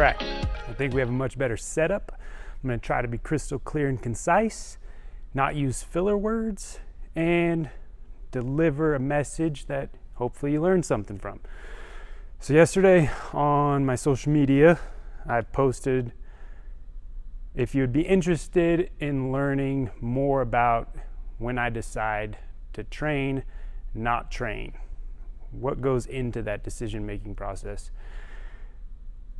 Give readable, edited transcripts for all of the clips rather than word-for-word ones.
right, I think we have a much better setup. I'm going to try to be crystal clear and concise, not use filler words, and deliver a message that hopefully you learn something from. So yesterday on my social media, I posted if you'd be interested in learning more about when I decide to train, not train. What goes into that decision-making process?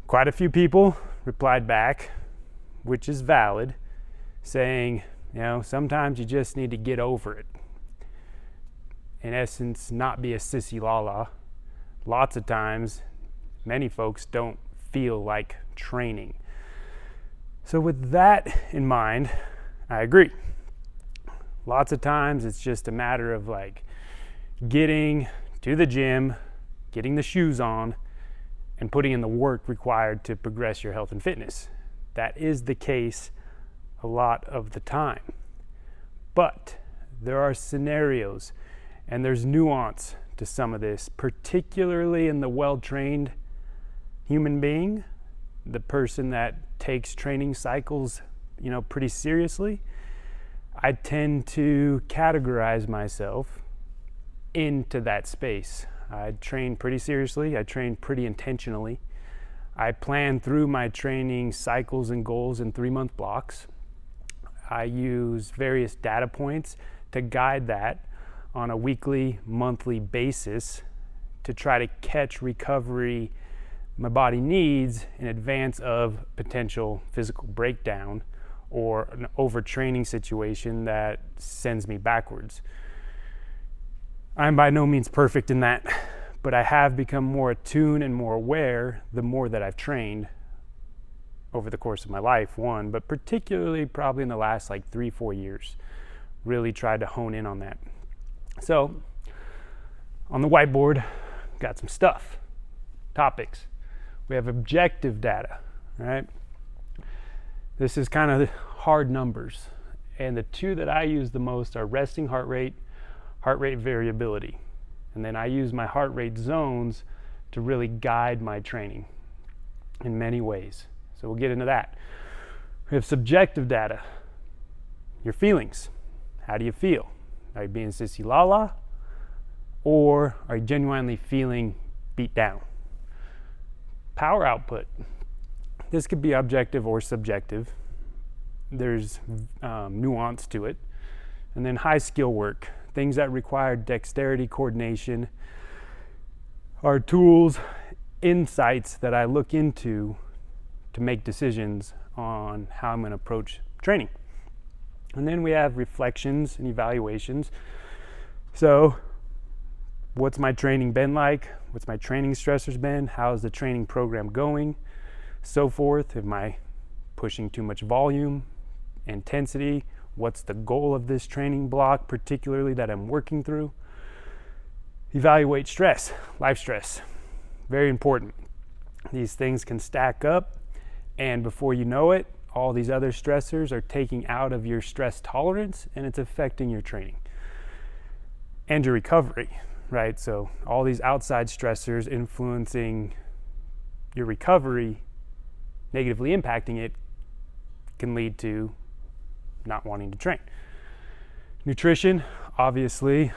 Quite a few people replied back, which is valid, saying, sometimes you just need to get over it. In essence, not be a sissy lala. Lots of times, many folks don't feel like training. So with that in mind, I agree. Lots of times it's just a matter of getting to the gym, getting the shoes on, and putting in the work required to progress your health and fitness. That is the case a lot of the time. But there are scenarios and there's nuance to some of this, particularly in the well-trained human being, the person that takes training cycles, pretty seriously. I tend to categorize myself into that space. I train pretty seriously. I train pretty intentionally. I plan through my training cycles and goals in 3-month blocks. I use various data points to guide that on a weekly, monthly basis to try to catch recovery my body needs in advance of potential physical breakdown or an overtraining situation that sends me backwards. I'm by no means perfect in that, but I have become more attuned and more aware the more that I've trained over the course of my life, but particularly probably in the last 3-4 years, really tried to hone in on that. So on the whiteboard, got some stuff, topics. We have objective data, right? This is kind of the hard numbers. And the two that I use the most are resting heart rate variability. And then I use my heart rate zones to really guide my training in many ways. So we'll get into that. We have subjective data. Your feelings. How do you feel? Are you being sissy lala? Or are you genuinely feeling beat down? Power output. This could be objective or subjective. There's nuance to it. And then high skill work. Things that require dexterity, coordination, are tools, insights that I look into to make decisions on how I'm going to approach training. And then we have reflections and evaluations. So what's my training been like? What's my training stressors been? How's the training program going? So forth. Am I pushing too much volume, intensity? What's the goal of this training block, particularly that I'm working through? Evaluate stress, life stress. Very important. These things can stack up, and before you know it, all these other stressors are taking out of your stress tolerance, and it's affecting your training and your recovery, right? So all these outside stressors influencing your recovery, negatively impacting it, can lead to not wanting to train. Nutrition, obviously,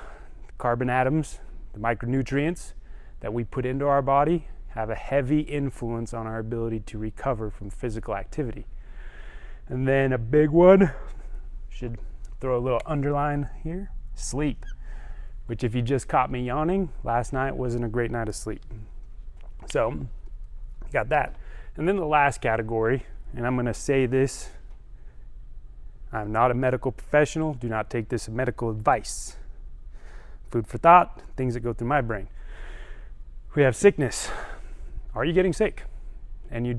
carbon atoms, the micronutrients that we put into our body have a heavy influence on our ability to recover from physical activity. And then a big one, should throw a little underline here, sleep, which if you just caught me yawning, last night wasn't a great night of sleep. So, got that. And then the last category, and I'm going to say this, I'm not a medical professional. Do not take this as medical advice. Food for thought, things that go through my brain. We have sickness. Are you getting sick? And you're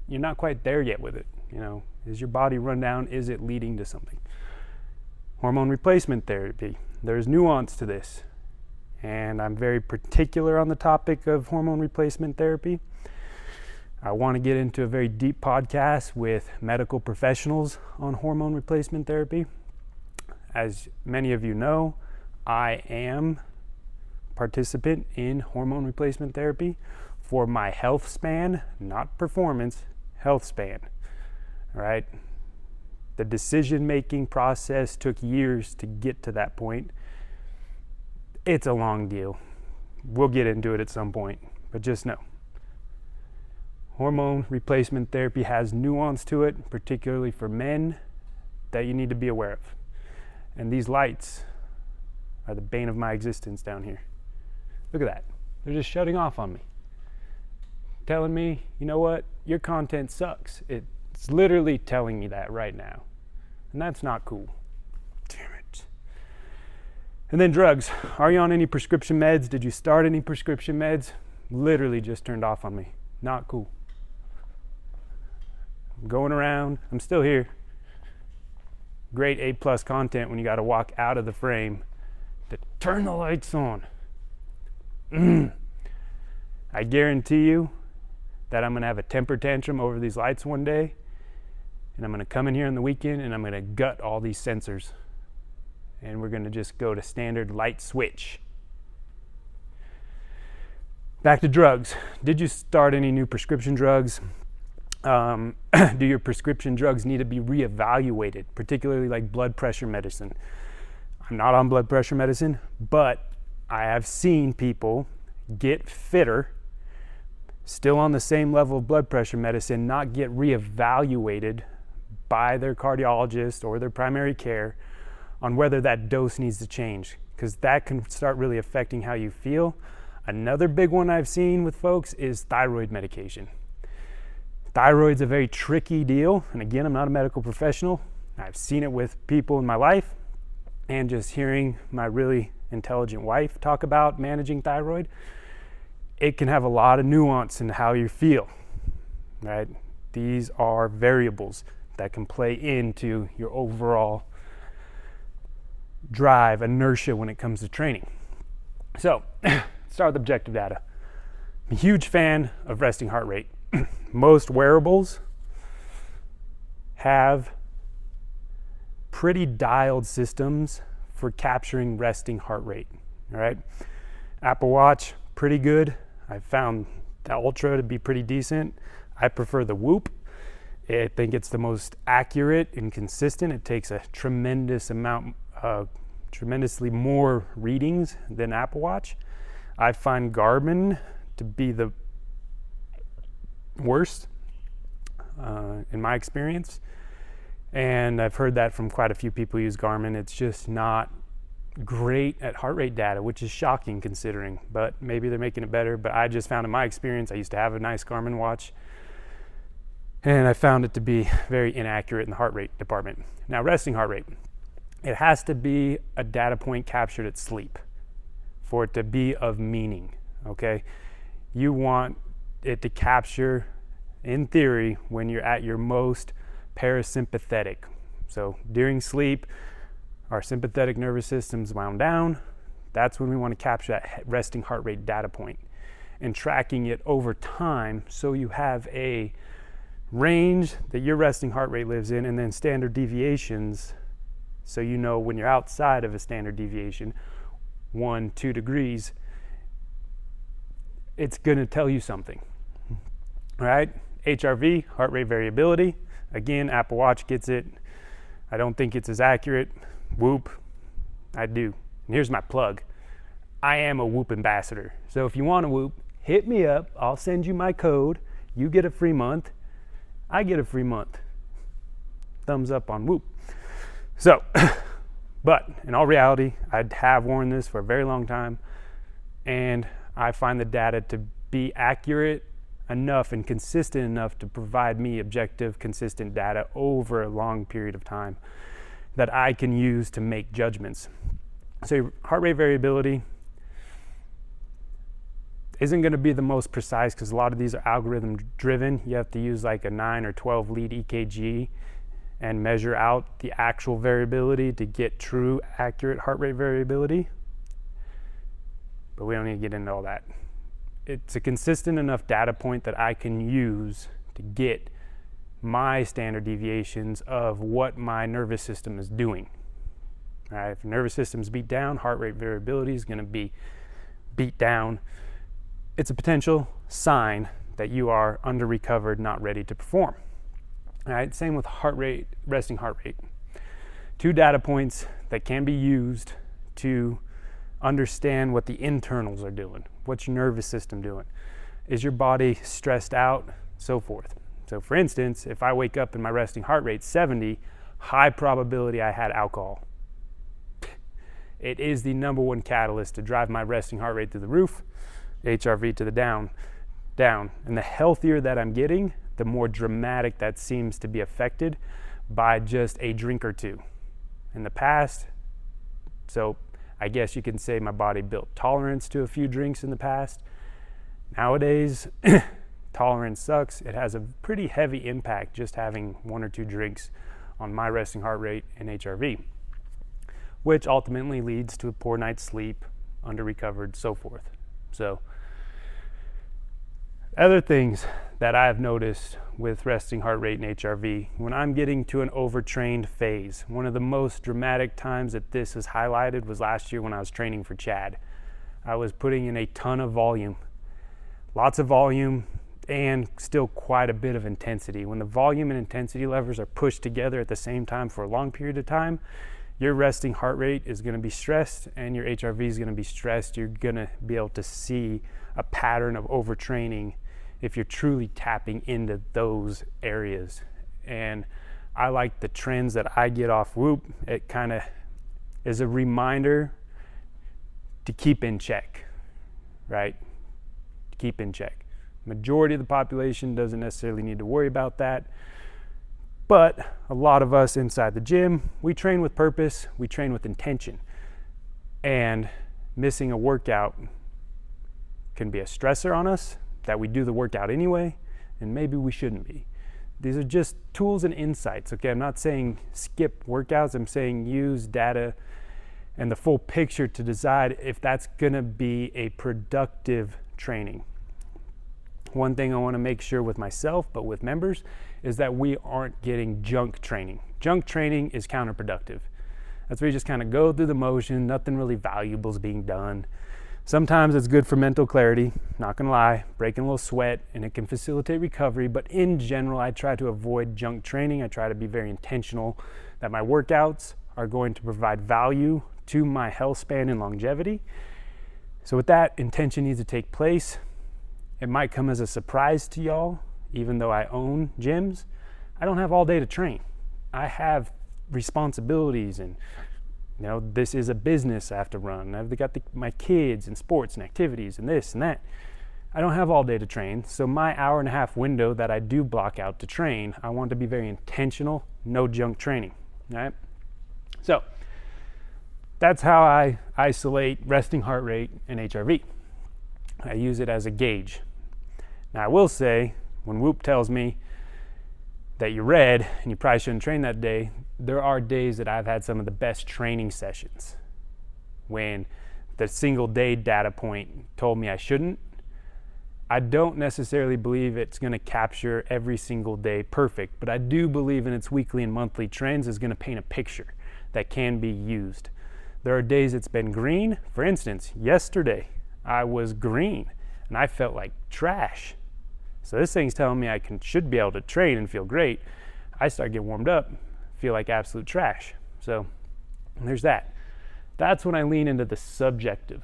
not quite there yet with it. Is your body run down? Is it leading to something? Hormone replacement therapy. There's nuance to this. And I'm very particular on the topic of hormone replacement therapy. I want to get into a very deep podcast with medical professionals on hormone replacement therapy. As many of you know, I am a participant in hormone replacement therapy for my health span, not performance, health span. All right. The decision-making process took years to get to that point. It's a long deal. We'll get into it at some point, but just know. Hormone replacement therapy has nuance to it, particularly for men, that you need to be aware of. And these lights are the bane of my existence down here. Look at that. They're just shutting off on me. Telling me, you know what, your content sucks. It's literally telling me that right now. And that's not cool. Damn it. And then drugs. Are you on any prescription meds? Did you start any prescription meds? Literally just turned off on me. Not cool. I'm going around. I'm still here. Great A+ content when you got to walk out of the frame to turn the lights on. I guarantee you that I'm going to have a temper tantrum over these lights one day. And I'm going to come in here on the weekend and I'm going to gut all these sensors. And we're going to just go to standard light switch. Back to drugs. Did you start any new prescription drugs? Do your prescription drugs need to be reevaluated, particularly like blood pressure medicine? I'm not on blood pressure medicine, but I have seen people get fitter, still on the same level of blood pressure medicine, not get reevaluated by their cardiologist or their primary care on whether that dose needs to change, because that can start really affecting how you feel. Another big one I've seen with folks is thyroid medication. Thyroid's a very tricky deal, and again, I'm not a medical professional. I've seen it with people in my life, and just hearing my really intelligent wife talk about managing thyroid, it can have a lot of nuance in how you feel, right? These are variables that can play into your overall drive, inertia when it comes to training. So, start with objective data. I'm a huge fan of resting heart rate. Most wearables have pretty dialed systems for capturing resting heart rate, all right? Apple Watch, pretty good. I found the Ultra to be pretty decent. I prefer the Whoop. I think it's the most accurate and consistent. It takes a tremendous amount, tremendously more readings than Apple Watch. I find Garmin to be the worst in my experience. And I've heard that from quite a few people who use Garmin. It's just not great at heart rate data, which is shocking considering, but maybe they're making it better. But I just found in my experience, I used to have a nice Garmin watch, and I found it to be very inaccurate in the heart rate department. Now, resting heart rate, it has to be a data point captured at sleep for it to be of meaning, okay? You want it to capture, in theory, when you're at your most parasympathetic. So during sleep, our sympathetic nervous system's wound down. That's when we want to capture that resting heart rate data point and tracking it over time so you have a range that your resting heart rate lives in, and then standard deviations so you know when you're outside of a standard deviation, 1-2 degrees, it's going to tell you something. All right, HRV, heart rate variability. Again, Apple Watch gets it. I don't think it's as accurate. Whoop, I do. And here's my plug. I am a Whoop ambassador. So if you want a Whoop, hit me up. I'll send you my code. You get a free month. I get a free month. Thumbs up on Whoop. So, but in all reality, I have worn this for a very long time, and I find the data to be accurate enough and consistent enough to provide me objective, consistent data over a long period of time that I can use to make judgments. So your heart rate variability isn't going to be the most precise because a lot of these are algorithm driven. You have to use like a 9 or 12 lead EKG and measure out the actual variability to get true accurate heart rate variability. But we don't need to get into all that. It's a consistent enough data point that I can use to get my standard deviations of what my nervous system is doing. All right, if the nervous system's beat down, heart rate variability is going to be beat down. it's a potential sign that you are under recovered, not ready to perform. All right, same with heart rate, resting heart rate. 2 data points that can be used to understand what the internals are doing. What's your nervous system doing? Is your body stressed out? So forth. So for instance, if I wake up and my resting heart rate's 70, high probability I had alcohol. It is the number one catalyst to drive my resting heart rate through the roof, HRV to the down. And the healthier that I'm getting, the more dramatic that seems to be affected by just a drink or two. In the past, so I guess you can say my body built tolerance to a few drinks in the past. Nowadays, tolerance sucks. It has a pretty heavy impact just having 1 or 2 drinks on my resting heart rate and HRV, which ultimately leads to a poor night's sleep, under recovered, so forth. So other things that I've noticed with resting heart rate and HRV, when I'm getting to an overtrained phase, one of the most dramatic times that this is highlighted was last year when I was training for Chad. I was putting in a ton of volume, lots of volume, and still quite a bit of intensity. When the volume and intensity levers are pushed together at the same time for a long period of time, your resting heart rate is going to be stressed and your HRV is going to be stressed. You're going to be able to see a pattern of overtraining if you're truly tapping into those areas. And I like the trends that I get off Whoop. It kind of is a reminder to keep in check, right? Keep in check. Majority of the population doesn't necessarily need to worry about that. But a lot of us inside the gym, we train with purpose, we train with intention. And missing a workout can be a stressor on us, that we do the workout anyway, and maybe we shouldn't be. These are just tools and insights, okay? I'm not saying skip workouts, I'm saying use data and the full picture to decide if that's gonna be a productive training. One thing I wanna make sure with myself, but with members, is that we aren't getting junk training. Junk training is counterproductive. That's where you just kind of go through the motion, nothing really valuable is being done. Sometimes it's good for mental clarity, not gonna lie, breaking a little sweat, and it can facilitate recovery, but in general, I try to avoid junk training. I try to be very intentional that my workouts are going to provide value to my health span and longevity. So with that, intention needs to take place. It might come as a surprise to y'all, even though I own gyms. I don't have all day to train. I have responsibilities, and this is a business I have to run. I've got my kids and sports and activities and this and that. I don't have all day to train, so my 1.5 hour window that I do block out to train, I want to be very intentional, no junk training, all right? So that's how I isolate resting heart rate and HRV. I use it as a gauge. Now I will say, when Whoop tells me that you're red and you probably shouldn't train that day, there are days that I've had some of the best training sessions when the single day data point told me I shouldn't. I don't necessarily believe it's going to capture every single day perfect, but I do believe in its weekly and monthly trends is going to paint a picture that can be used. There are days it's been green. For instance, yesterday I was green and I felt like trash. So this thing's telling me I should be able to train and feel great. I start getting warmed up, feel like absolute trash. So there's that. That's when I lean into the subjective.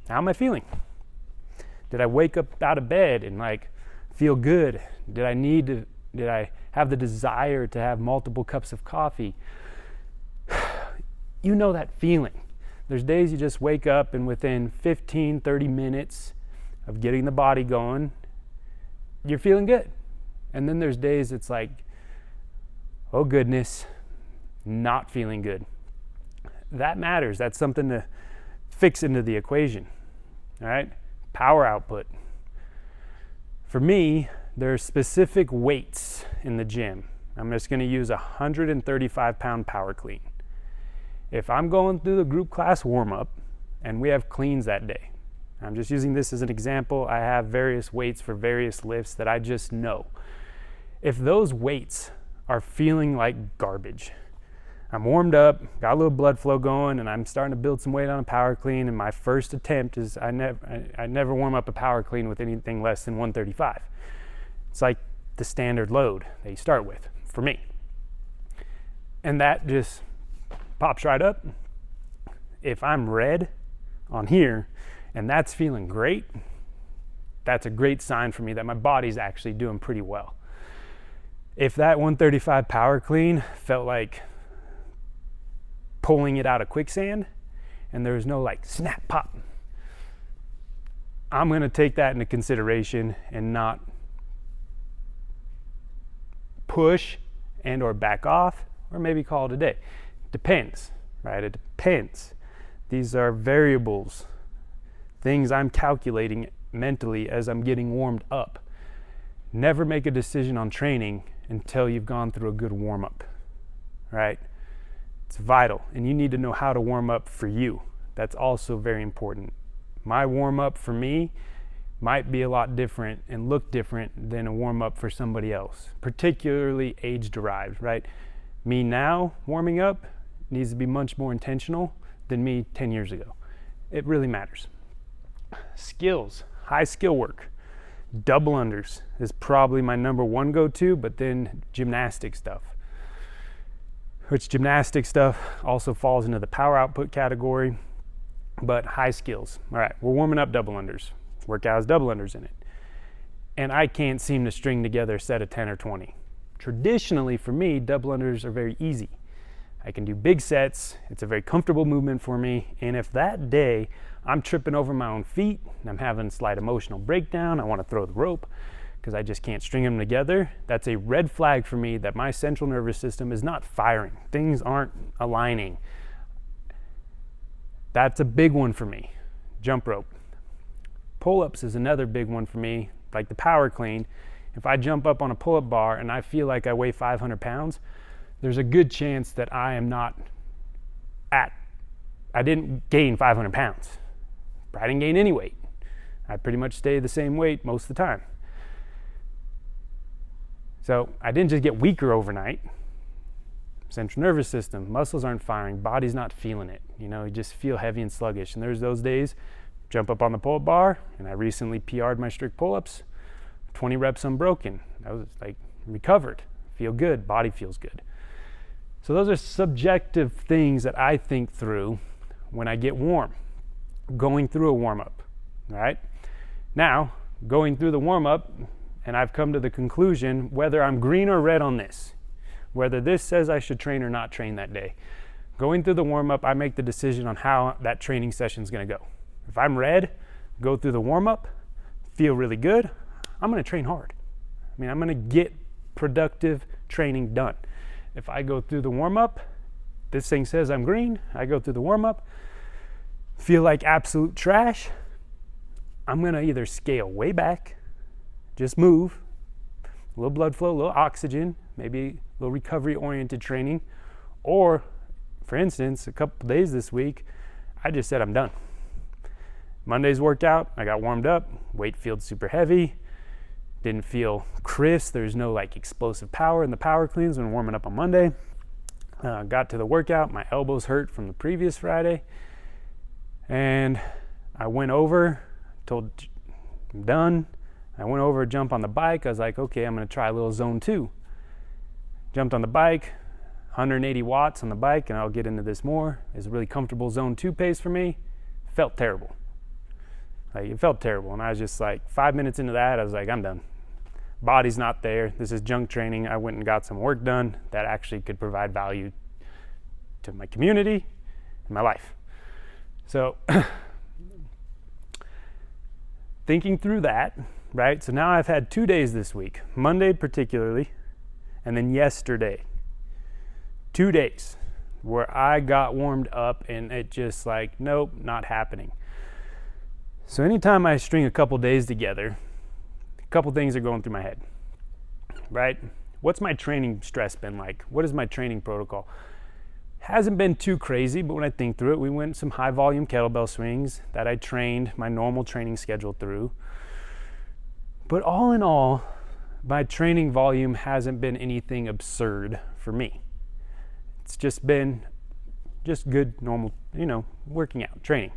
How am I feeling? Did I wake up out of bed and feel good? Did I have the desire to have multiple cups of coffee? You know that feeling. There's days you just wake up and within 15, 30 minutes of getting the body going, you're feeling good. And then there's days it's like, oh goodness, not feeling good. That matters. That's something to fix into the equation. All right? Power output. For me, there are specific weights in the gym. I'm just going to use a 135-pound power clean. If I'm going through the group class warm-up and we have cleans that day, I'm just using this as an example. I have various weights for various lifts that I just know. If those weights are feeling like garbage, I'm warmed up, got a little blood flow going, and I'm starting to build some weight on a power clean. And my first attempt is I never warm up a power clean with anything less than 135. It's like the standard load that you start with for me. And that just pops right up. If I'm red on here and that's feeling great, that's a great sign for me that my body's actually doing pretty well. If that 135 power clean felt like pulling it out of quicksand and there's no like snap pop, I'm going to take that into consideration and not push and or back off, or maybe call it a day. Depends, right? It depends. These are variables, things I'm calculating mentally as I'm getting warmed up. Never make a decision on training until you've gone through a good warm-up, right? It's vital, and you need to know how to warm up for you. That's also very important. My warm-up for me might be a lot different and look different than a warm-up for somebody else, particularly age-derived, right? Me now warming up needs to be much more intentional than me 10 years ago. It really matters. Skills, high skill work. Double unders is probably my number one go-to, but then gymnastic stuff. Which gymnastic stuff also falls into the power output category, but high skills. All right, we're warming up double unders. Workout has double unders in it. And I can't seem to string together a set of 10 or 20. Traditionally for me, double unders are very easy. I can do big sets. It's a very comfortable movement for me. And if that day I'm tripping over my own feet and I'm having a slight emotional breakdown, I want to throw the rope because I just can't string them together, that's a red flag for me that my central nervous system is not firing. Things aren't aligning. That's a big one for me. Jump rope. Pull-ups is another big one for me, like the power clean. If I jump up on a pull-up bar and I feel like I weigh 500 pounds, there's a good chance that I didn't gain 500 pounds. I didn't gain any weight. I pretty much stay the same weight most of the time. So I didn't just get weaker overnight. Central nervous system, muscles aren't firing, body's not feeling it. You just feel heavy and sluggish. And there's those days, jump up on the pull-up bar, and I recently PR'd my strict pull-ups, 20 reps unbroken. I was like recovered, feel good, body feels good. So those are subjective things that I think through when I get warm, going through a warm-up, all right? Now, going through the warm-up, and I've come to the conclusion whether I'm green or red on this, whether this says I should train or not train that day. Going through the warm-up, I make the decision on how that training session is going to go. If I'm red, go through the warm-up, feel really good, I'm going to train hard. I'm going to get productive training done. If I go through the warm-up, this thing says I'm green, I go through the warm-up, feel like absolute trash, I'm going to either scale way back, just move, a little blood flow, a little oxygen, maybe a little recovery-oriented training, or, for instance, a couple days this week, I just said I'm done. Monday's workout, I got warmed up, weight feels super heavy, didn't feel crisp, there's no explosive power in the power cleans when warming up on Monday. Got to the workout, my elbows hurt from the previous Friday, and I went over, told I'm done. I went over to jump on the bike. I was like, okay, I'm going to try a little zone 2. Jumped on the bike, 180 watts on the bike, and I'll get into this more. It's a really comfortable zone 2 pace for me. Felt terrible. It felt terrible, and I was just 5 minutes into that, I was like, I'm done. Body's not there. This is junk training. I went and got some work done that actually could provide value to my community and my life. So thinking through that, right? So now I've had 2 days this week, Monday particularly, and then yesterday. 2 days where I got warmed up and it just nope, not happening. So anytime I string a couple days together, a couple things are going through my head, right? What's my training stress been like? What is my training protocol? Hasn't been too crazy, but when I think through it, we went some high volume kettlebell swings that I trained my normal training schedule through. But all in all, my training volume hasn't been anything absurd for me. it's just been good, normal, working out, training.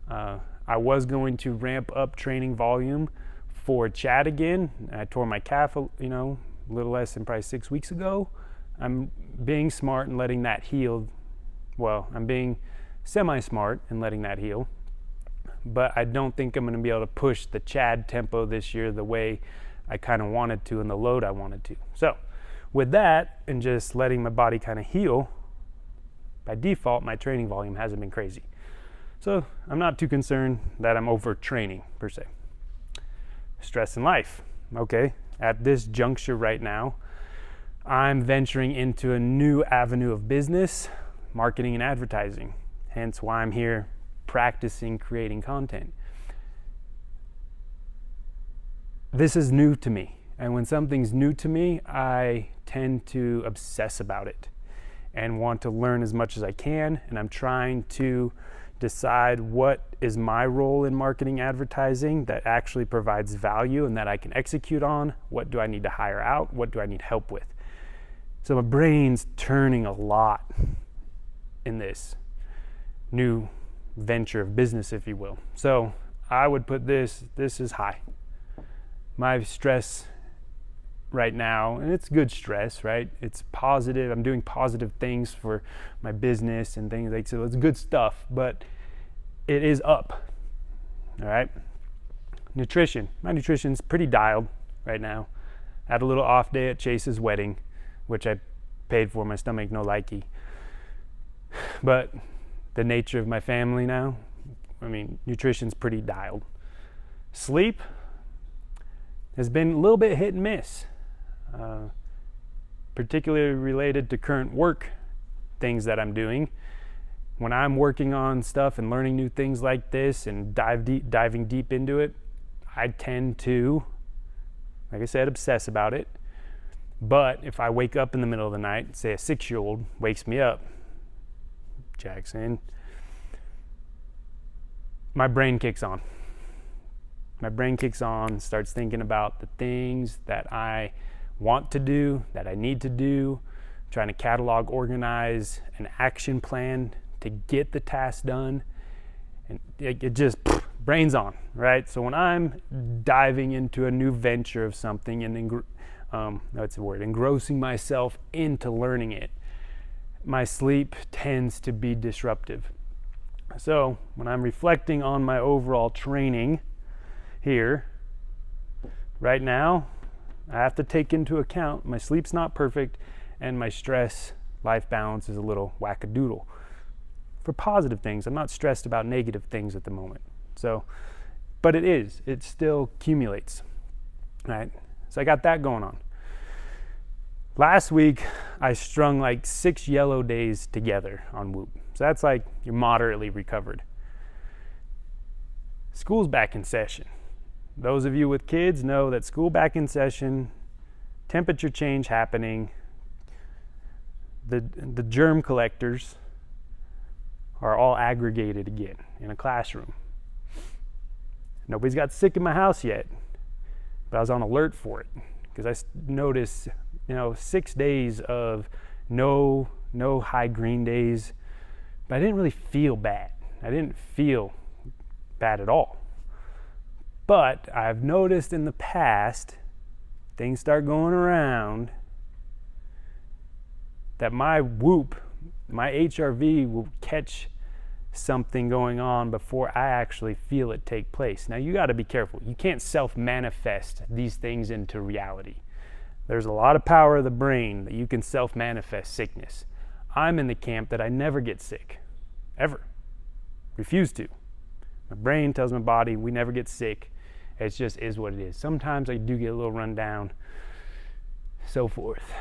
I was going to ramp up training volume for Chad again. I tore my calf, a little less than probably 6 weeks ago. I'm being smart and letting that heal. Well, I'm being semi-smart and letting that heal. But I don't think I'm going to be able to push the Chad tempo this year the way I kind of wanted to and the load I wanted to. So with that and just letting my body kind of heal, by default, my training volume hasn't been crazy. So I'm not too concerned that I'm overtraining per se. Stress in life. Okay, at this juncture right now, I'm venturing into a new avenue of business, marketing and advertising. Hence why I'm here practicing creating content. This is new to me. And when something's new to me, I tend to obsess about it and want to learn as much as I can. And I'm trying to decide what is my role in marketing advertising that actually provides value and that I can execute on. What do I need to hire out? What do I need help with? So my brain's turning a lot in this new venture of business, if you will. So I would put this is high. My stress right now, and it's good stress, right? It's positive. I'm doing positive things for my business and things like so. It's good stuff, but it is up. All right. Nutrition. My nutrition's pretty dialed right now. I had a little off day at Chase's wedding, which I paid for. My stomach no likey. But the nature of my family now, nutrition's pretty dialed. Sleep has been a little bit hit and miss. Particularly related to current work things that I'm doing. When I'm working on stuff and learning new things like this and diving deep into it, I tend to, like I said, obsess about it. But if I wake up in the middle of the night, say a 6-year-old wakes me up, Jackson, my brain kicks on. My brain kicks on, starts thinking about the things that I want to do, that I need to do, trying to catalog, organize an action plan to get the task done. And it just, brain's on, right? So when I'm diving into a new venture of something and engrossing myself into learning it, my sleep tends to be disruptive. So when I'm reflecting on my overall training here, right now, I have to take into account my sleep's not perfect and my stress life balance is a little wackadoodle. For positive things, I'm not stressed about negative things at the moment. So, but it still accumulates, right? So I got that going on. Last week, I strung like 6 yellow days together on Whoop. So that's like you're moderately recovered. School's back in session. Those of you with kids know that school back in session, temperature change happening, the germ collectors are all aggregated again in a classroom. Nobody's got sick in my house yet, but I was on alert for it because I noticed, 6 days of no high green days, but I didn't really feel bad. I didn't feel bad at all. But I've noticed in the past, things start going around, that my Whoop, my HRV will catch something going on before I actually feel it take place. Now you got to be careful. You can't self-manifest these things into reality. There's a lot of power of the brain that you can self-manifest sickness. I'm in the camp that I never get sick, ever. Refuse to. My brain tells my body we never get sick. It just is what it is. Sometimes I do get a little run down, so forth.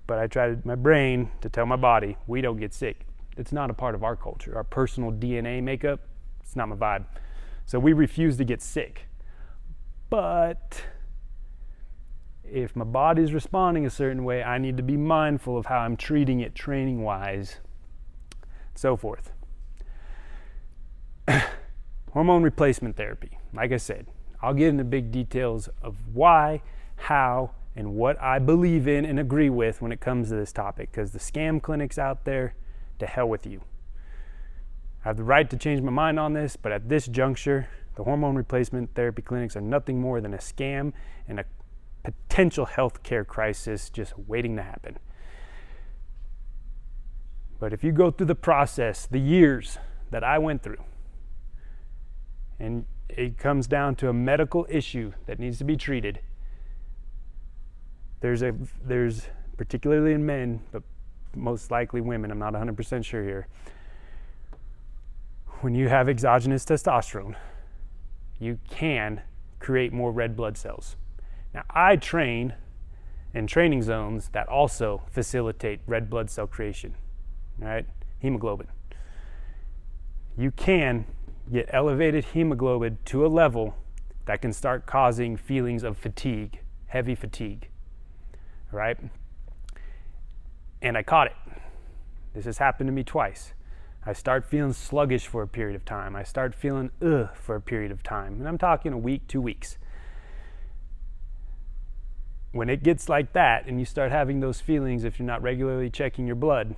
But I try my brain to tell my body we don't get sick. It's not a part of our culture. Our personal DNA makeup, it's not my vibe. So we refuse to get sick. But if my body's responding a certain way, I need to be mindful of how I'm treating it training-wise, so forth. Hormone replacement therapy. Like I said, I'll get into big details of why, how, and what I believe in and agree with when it comes to this topic, because the scam clinics out there, to hell with you. I have the right to change my mind on this, but at this juncture, the hormone replacement therapy clinics are nothing more than a scam and a potential health care crisis just waiting to happen. But if you go through the process, the years that I went through, and it comes down to a medical issue that needs to be treated, there's particularly in men, but most likely women, I'm not 100% sure here, when you have exogenous testosterone, you can create more red blood cells. Now, I train in training zones that also facilitate red blood cell creation, right? Hemoglobin. You can get elevated hemoglobin to a level that can start causing feelings of fatigue, heavy fatigue, right? And I caught it. This has happened to me twice. I start feeling sluggish for a period of time. I start feeling for a period of time. And I'm talking a week, 2 weeks. When it gets like that and you start having those feelings, if you're not regularly checking your blood,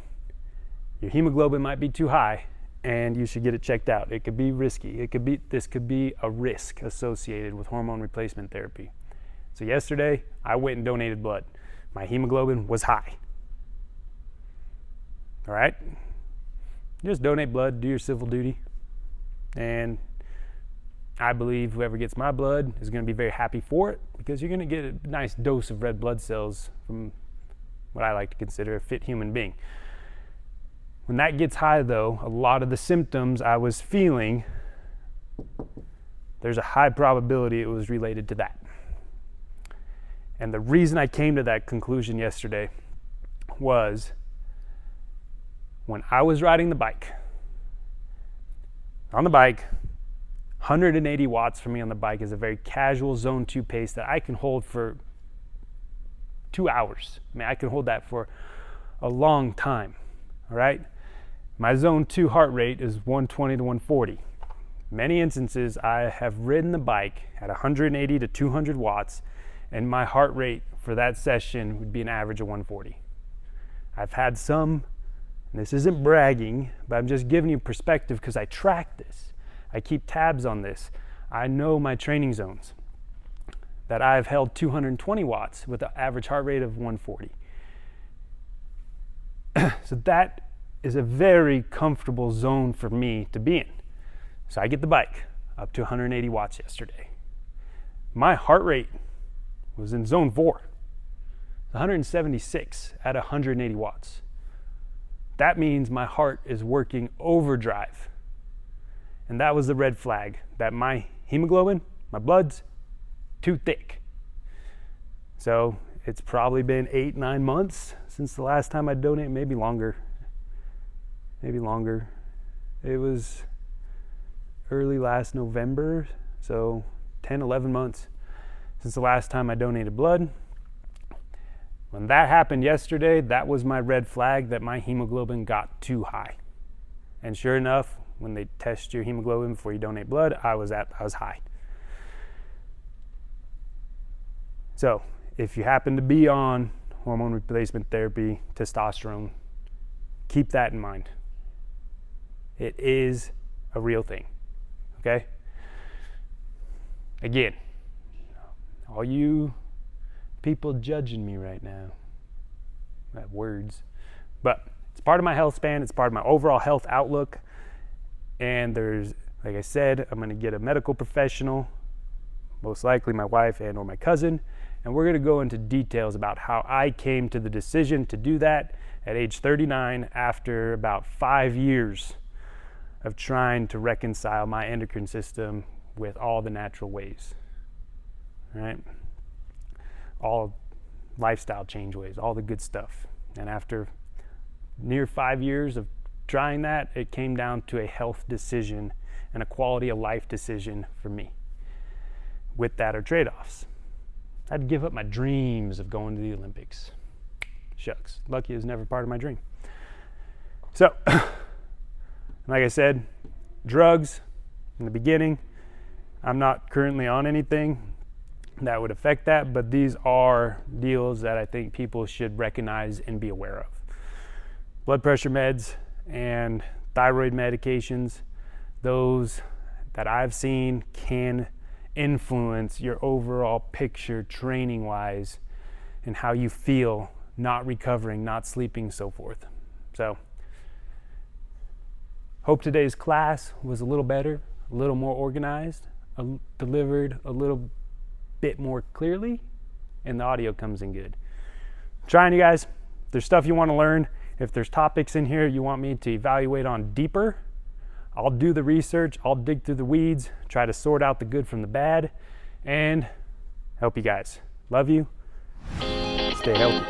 your hemoglobin might be too high and you should get it checked out. It could be risky. This could be a risk associated with hormone replacement therapy. So yesterday, I went and donated blood. My hemoglobin was high. All right? Just donate blood, do your civil duty. And I believe whoever gets my blood is going to be very happy for it, because you're going to get a nice dose of red blood cells from what I like to consider a fit human being. When that gets high, though, a lot of the symptoms I was feeling, there's a high probability it was related to that. And the reason I came to that conclusion yesterday was when I was riding the bike. On the bike, 180 watts for me on the bike is a very casual zone 2 pace that I can hold for 2 hours. I mean, I can hold that for a long time, all right? My zone 2 heart rate is 120 to 140. Many instances, I have ridden the bike at 180 to 200 watts, and my heart rate for that session would be an average of 140. I've had some, and this isn't bragging, but I'm just giving you perspective because I track this. I keep tabs on this. I know my training zones that I've held 220 watts with an average heart rate of 140. So that is a very comfortable zone for me to be in. So I get the bike up to 180 watts yesterday. My heart rate was in zone 4, 176 at 180 watts. That means my heart is working overdrive. And that was the red flag, that my hemoglobin, my blood's too thick. So it's probably been 8-9 months since the last time I donated, maybe longer. It was early last November, so 10-11 months since the last time I donated blood. When that happened yesterday, that was my red flag that my hemoglobin got too high. And sure enough, when they test your hemoglobin before you donate blood, I was high. So if you happen to be on hormone replacement therapy, testosterone, keep that in mind. It is a real thing, okay? Again, all you people judging me right now, words, but it's part of my health span, it's part of my overall health outlook, and there's, like I said, I'm going to get a medical professional, most likely my wife and or my cousin, and we're going to go into details about how I came to the decision to do that at age 39 after about 5 years of trying to reconcile my endocrine system with all the natural ways, right? All lifestyle change ways, all the good stuff. And after near 5 years of trying that, it came down to a health decision and a quality of life decision for me. With that are trade-offs. I'd give up my dreams of going to the Olympics. Shucks, lucky it was never part of my dream. So, like I said, drugs in the beginning, I'm not currently on anything. that would affect that, but these are deals that I think people should recognize and be aware of. Blood pressure meds and thyroid medications, those that I've seen can influence your overall picture training wise and how you feel, not recovering, not sleeping, so forth. So hope today's class was a little better, a little more organized, delivered a little bit more clearly, and the audio comes in good. I'm trying, you guys. If there's stuff you want to learn, if there's topics in here you want me to evaluate on deeper, I'll do the research, I'll dig through the weeds, try to sort out the good from the bad, and help you guys. Love you. Stay healthy.